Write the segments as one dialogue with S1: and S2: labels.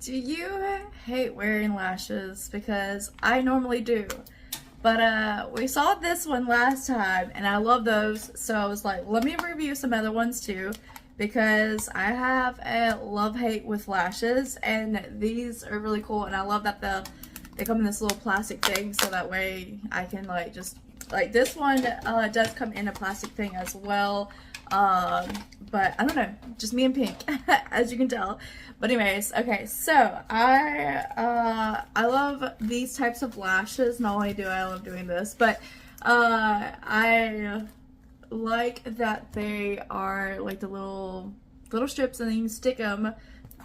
S1: Do you hate wearing lashes? Because I normally do. But we saw this one last time and I love those, so I was like, let me review some other ones too, because I have a love-hate with lashes and these are really cool, and I love that they come in this little plastic thing, so that way I can like just like this one does come in a plastic thing as well. But I don't know, just me and pink as you can tell. But anyways, okay, so I love these types of lashes. Not only do I love doing this, but I like that they are like the little strips and then you can stick them,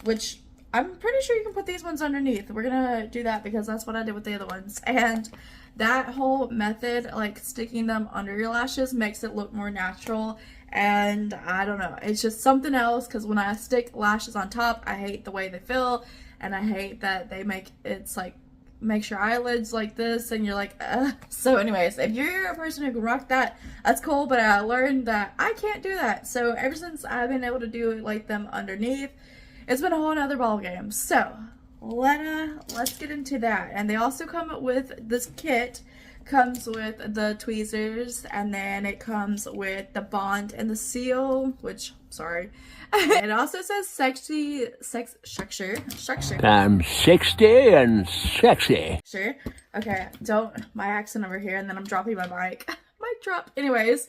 S1: which I'm pretty sure you can put these ones underneath. We're gonna do that because that's what I did with the other ones, and that whole method, like sticking them under your lashes, makes it look more natural. And I don't know, it's just something else, because when I stick lashes on top, I hate the way they feel, and I hate that they makes your eyelids like this and you're like, ugh. So anyways, if you're a person who can rock that, that's cool, but I learned that I can't do that. So ever since I've been able to do like them underneath, it's been a whole nother ball game. So let's get into that. And they also come with this kit. Comes with the tweezers, and then it comes with the bond and the seal, which, sorry. It also says structure.
S2: I'm 60 and sexy.
S1: Sure. Okay, my accent over here, and then I'm dropping my mic. Mic drop. Anyways,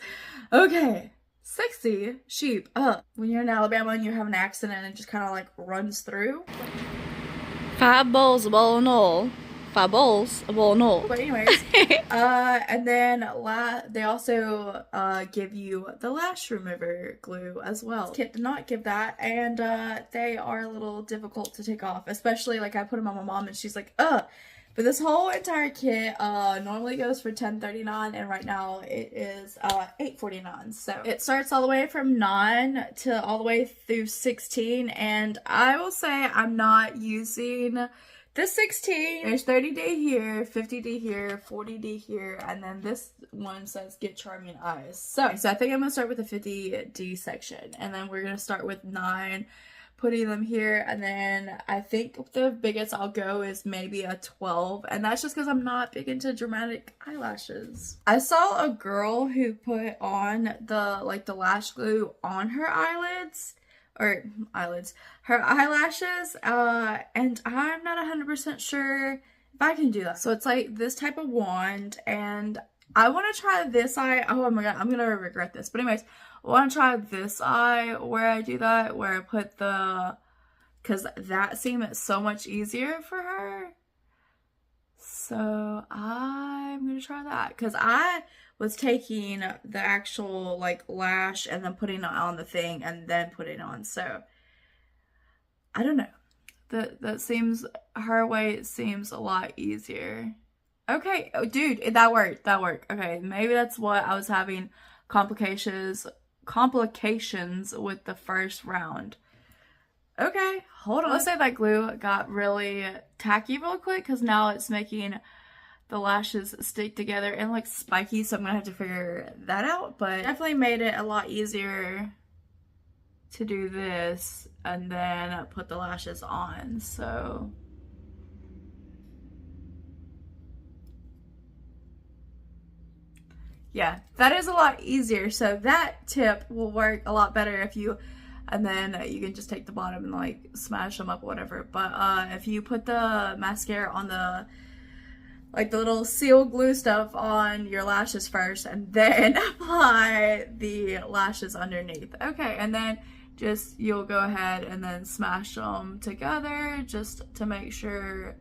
S1: okay. Sexy sheep. When you're in Alabama and you have an accent and it just kind of like runs through.
S3: 5 bowls of all in all. 5 bowls of all in all.
S1: But anyways, and then they also give you the lash remover glue as well. This kit did not give that, and they are a little difficult to take off, especially like I put them on my mom and she's like, ugh. But this whole entire kit normally goes for $10.39, and right now it is $8.49. So it starts all the way from 9 to all the way through 16, and I will say I'm not using the 16. There's 30D here, 50D here, 40D here, and then this one says get charming eyes. So I think I'm gonna start with the 50D section, and then we're gonna start with 9, putting them here, and then I think the biggest I'll go is maybe a 12, and that's just because I'm not big into dramatic eyelashes. I saw a girl who put on the lash glue on her eyelids, her eyelashes, and I'm not 100% sure if I can do that. So it's like this type of wand, and I want to try this eye. Oh my god, I'm gonna regret this. But anyways, I want to try this eye where I do that, where I put because that seemed so much easier for her. So I'm gonna try that, because I was taking the actual like lash and then putting it on the thing and then putting it on. So I don't know, that seems, her way seems a lot easier. Okay, oh, dude, that worked. Okay, maybe that's what I was having complications with the first round. Okay, hold on. Let's say that glue got really tacky real quick, because now it's making the lashes stick together and like spiky, so I'm gonna have to figure that out. But definitely made it a lot easier to do this and then put the lashes on. So yeah, that is a lot easier. So that tip will work a lot better if you, and then you can just take the bottom and like smash them up or whatever. But if you put the mascara on the little seal glue stuff on your lashes first, and then apply the lashes underneath. Okay, and then just you'll go ahead and then smash them together just to make sure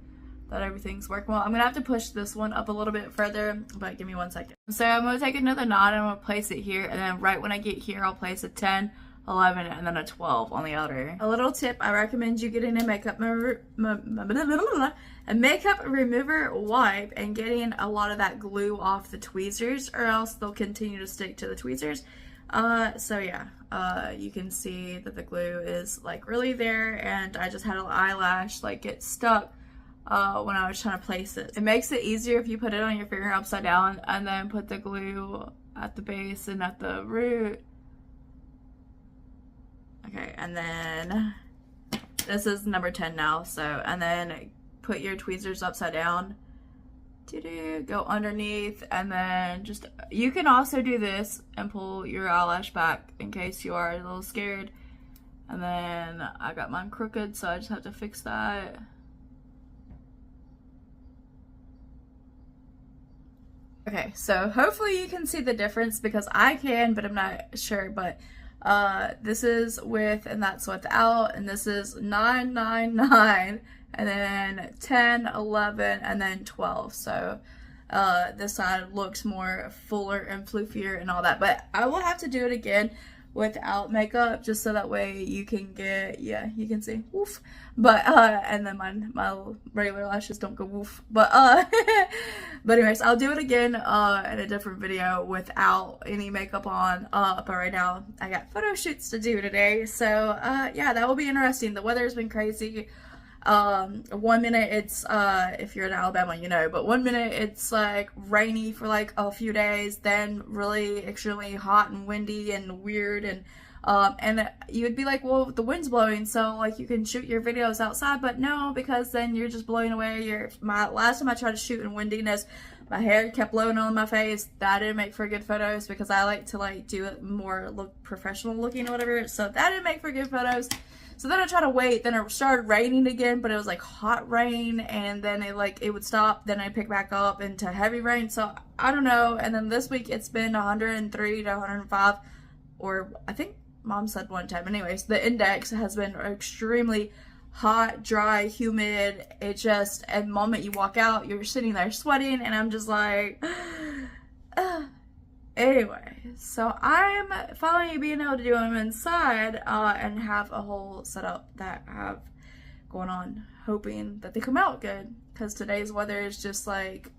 S1: that everything's working well. I'm gonna have to push this one up a little bit further, but give me 1 second. So I'm gonna take another knot and I'm gonna place it here, and then right when I get here, I'll place a 10, 11, and then a 12 on the outer. A little tip, I recommend you getting a makeup remover wipe and getting a lot of that glue off the tweezers, or else they'll continue to stick to the tweezers. So yeah, you can see that the glue is like really there, and I just had an eyelash like get stuck when I was trying to place it. It makes it easier if you put it on your finger upside down and then put the glue at the base and at the root. Okay, and then this is number 10 now. So, and then put your tweezers upside down. Go underneath, and then just, you can also do this and pull your eyelash back in case you are a little scared. And then I got mine crooked, so I just have to fix that. Okay, so hopefully you can see the difference, because I can, but I'm not sure. But this is with, and that's without, and this is 999, and then 10, 11, and then 12. So this side looks more fuller and floofier and all that. But I will have to do it again without makeup, just so that way you can get, yeah, you can see, woof. But and then my regular lashes don't go woof. But but anyways, I'll do it again in a different video without any makeup on. But right now I got photo shoots to do today, so yeah, that will be interesting. The weather has been crazy. 1 minute it's if you're in Alabama, you know, but 1 minute it's like rainy for like a few days, then really extremely hot and windy and weird, and you would be like, well, the wind's blowing, so like you can shoot your videos outside. But no, because then you're just blowing away my last time I tried to shoot in windiness, my hair kept blowing on my face. That didn't make for good photos, because I like to like do it more look professional looking or whatever, so that didn't make for good photos. So then I tried to wait, then it started raining again, but it was like hot rain, and then it would stop, then I'd pick back up into heavy rain, so I don't know. And then this week it's been 103 to 105, or I think Mom said one time. Anyways, the index has been extremely hot, dry, humid. It just, at the moment you walk out, you're sitting there sweating, and I'm just like, Anyway, so I'm finally being able to do them inside and have a whole setup that I have going on, hoping that they come out good, because today's weather is just like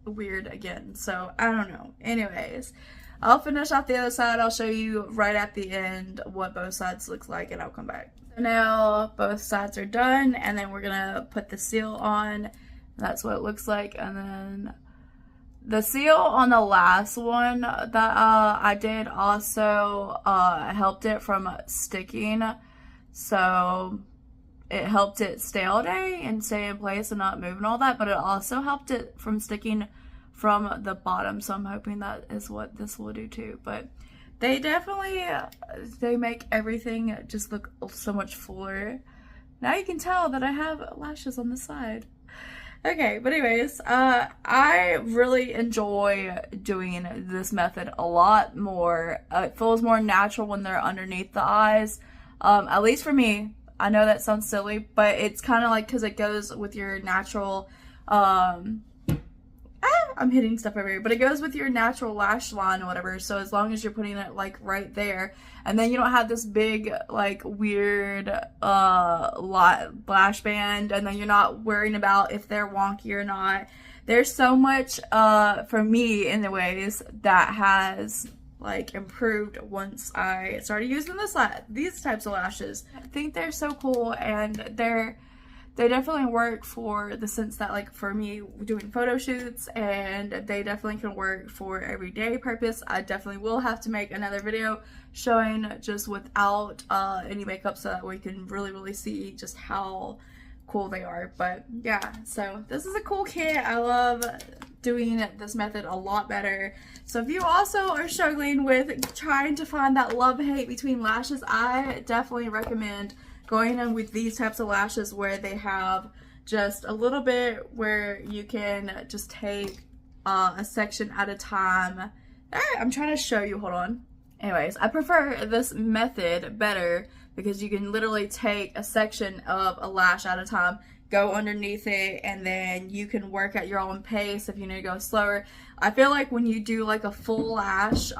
S1: weird again, so I don't know. Anyways, I'll finish off the other side. I'll show you right at the end what both sides looks like, and I'll come back. So now both sides are done, and then we're gonna put the seal on. That's what it looks like. And then the seal on the last one that I did also helped it from sticking, so it helped it stay all day and stay in place and not move and all that, but it also helped it from sticking from the bottom, so I'm hoping that is what this will do too. But they definitely, they make everything just look so much fuller. Now you can tell that I have lashes on the side. Okay, but anyways, I really enjoy doing this method a lot more. It feels more natural when they're underneath the eyes, at least for me. I know that sounds silly, but it's kind of like, because it goes with your natural, I'm hitting stuff over here, but it goes with your natural lash line or whatever, so as long as you're putting it like right there, and then you don't have this big like weird lash band, and then you're not worrying about if they're wonky or not. There's so much for me anyways that has like improved once I started using these types of lashes. I think they're so cool, and they definitely work for the sense that, like, for me doing photo shoots, and they definitely can work for everyday purpose. I definitely will have to make another video showing just without any makeup, so that we can really see just how cool they are. But yeah, so this is a cool kit. I love doing this method a lot better. So if you also are struggling with trying to find that love-hate between lashes, I definitely recommend going in with these types of lashes where they have just a little bit where you can just take a section at a time. I'm trying to show you, hold on. Anyways, I prefer this method better because you can literally take a section of a lash at a time, go underneath it, and then you can work at your own pace if you need to go slower. I feel like when you do like a full lash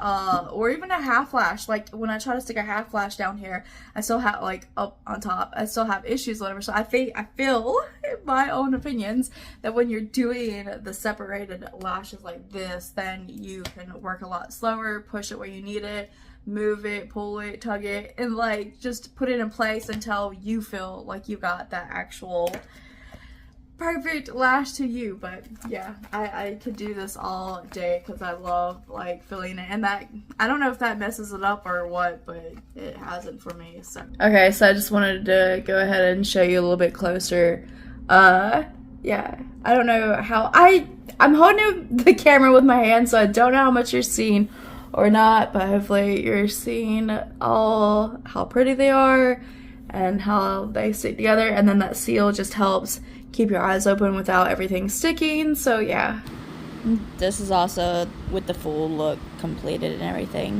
S1: or even a half lash, like when I try to stick a half lash down here, I still have, like up on top, I still have issues, whatever. So I feel in my own opinions that when you're doing the separated lashes like this, then you can work a lot slower, push it where you need it, move it, pull it, tug it, and like just put it in place until you feel like you got that actual perfect lash to you. But yeah, I could do this all day because I love like filling it, and that, I don't know if that messes it up or what, but it hasn't for me. So okay, so I just wanted to go ahead and show you a little bit closer. Yeah, I don't know how I'm holding the camera with my hand, so I don't know how much you're seeing or not, but hopefully you're seeing all how pretty they are and how they stick together, and then that seal just helps keep your eyes open without everything sticking. So yeah,
S3: This is also with the full look completed and everything.